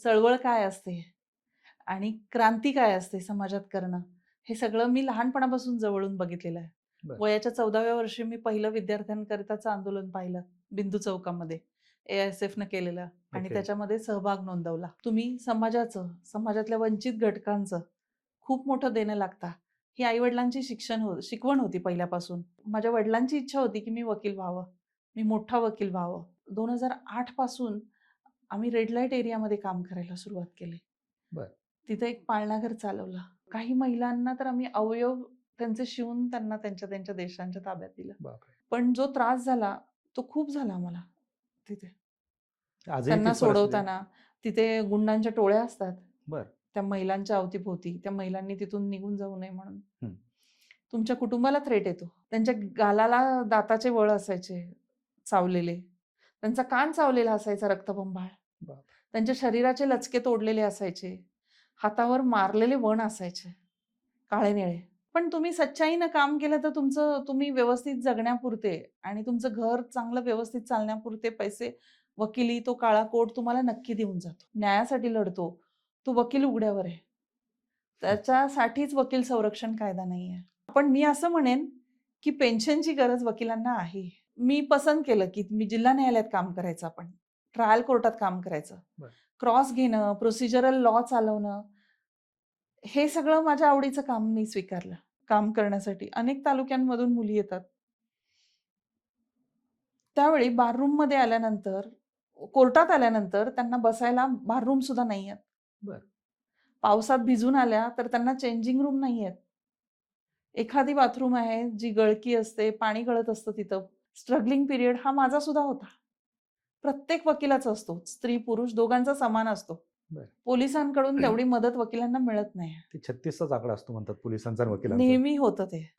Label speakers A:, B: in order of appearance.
A: चळवळ काय असते आणि क्रांती काय असते समाजात करणं, हे सगळं मी लहानपणापासून जवळून बघितलेलं आहे.
B: बरं.
A: वयाच्या 14व्या वर्षी मी पहिलं विद्यार्थ्यांकरिताचं आंदोलन पाहिलं बिंदू चौकामध्ये. AISF केलेलं आणि
B: ओके.
A: त्याच्यामध्ये सहभाग नोंदवला. तुम्ही समाजाचं, समाजातल्या वंचित घटकांचं खूप मोठं देणं लागता. ही आई-वडिलांची शिकवण होती पहिल्यापासून. माझ्या वडिलांची इच्छा होती, की मी वकील व्हावं. मी मोठा वकील व्हावं. 2008 पासून आम्ही रेड लाईट एरियामध्ये काम करायला सुरुवात केली.
B: बरं.
A: तिथे एक पाळणाघर चालवलं. काही महिलांना तर आम्ही अवयव त्यांचे शिवून त्यांना त्यांच्या त्यांच्या देशांच्या ताब्यात दिलं.
B: बापरे!
A: पण जो त्रास झाला, तो खूप झाला मला तिथे.
B: आजही
A: त्यांना
B: तीच परिस्थिती आहे?
A: सोडवताना तिथे गुंडांच्या टोळ्या असतात.
B: बरं.
A: त्या महिलांच्या अवतीभोवती. त्या महिलांनी तिथून निघून जाऊ नये म्हणून.
B: हं.
A: तुमच्या कुटुंबाला थ्रेट येतो. त्यांच्या गालाला दाताचे वळ असायचे चावलेले. त्यांचा कान चावलेला असायचा रक्तबंबाळ.
B: बापरे!
A: त्यांच्या शरीराचे लचके तोडलेले असायचे. हातावर मारलेले वण असायचे, काळे-निळे. पण तुम्ही सच्चाईनं काम केलं तर तुम्ही व्यवस्थित जगण्यापुरते आणि तुमचं घर चांगलं व्यवस्थित चालण्यापुरते पैसे वकिली, तो काळा कोट तुम्हाला नक्की देऊन जातो. न्यायासाठी लढतो, तो वकील उघड्यावर आहे.
B: हं.
A: त्याच्यासाठीच वकील संरक्षण कायदा नाहीये. पण मी असं म्हणेन, की पेन्शनची गरज वकिलांना आहे. मी पसंत केलं, की मी जिल्हा न्यायालयात काम करायचं आपण. ट्रायल कोर्टात काम करायचं.
B: बरं.
A: क्रॉस घेणं, प्रोसिजरल लॉ चालवणं, हे सगळं माझ्या आवडीचं काम मी स्वीकारलं. काम करण्यासाठी अनेक तालुक्यांमधून मुली येतात. त्यावेळी बाररूममध्ये आल्यानंतर, कोर्टात आल्यानंतर त्यांना बसायला बाररूम सुद्धा नाहीयेत.
B: बरं.
A: पावसात भिजून आल्या तर त्यांना चेंजिंग रूम नाहीयेत. एखादी बाथरूम आहे जी गळकी असते, पाणी गळत असतं तिथं. स्ट्रगलिंग पिरियड हा माझा सुद्धा होता. प्रत्येक वकिलाचा असतो. स्त्री-पुरुष दोघांचा समान असतो.
B: बरं.
A: पोलिसांकडून तेवढी मदत वकिलांना मिळत नाही.
B: ते 36 चाच आकडा असतो म्हणतात पोलिसांचा आणि वकिलांचा.
A: नेहमी होतं ते.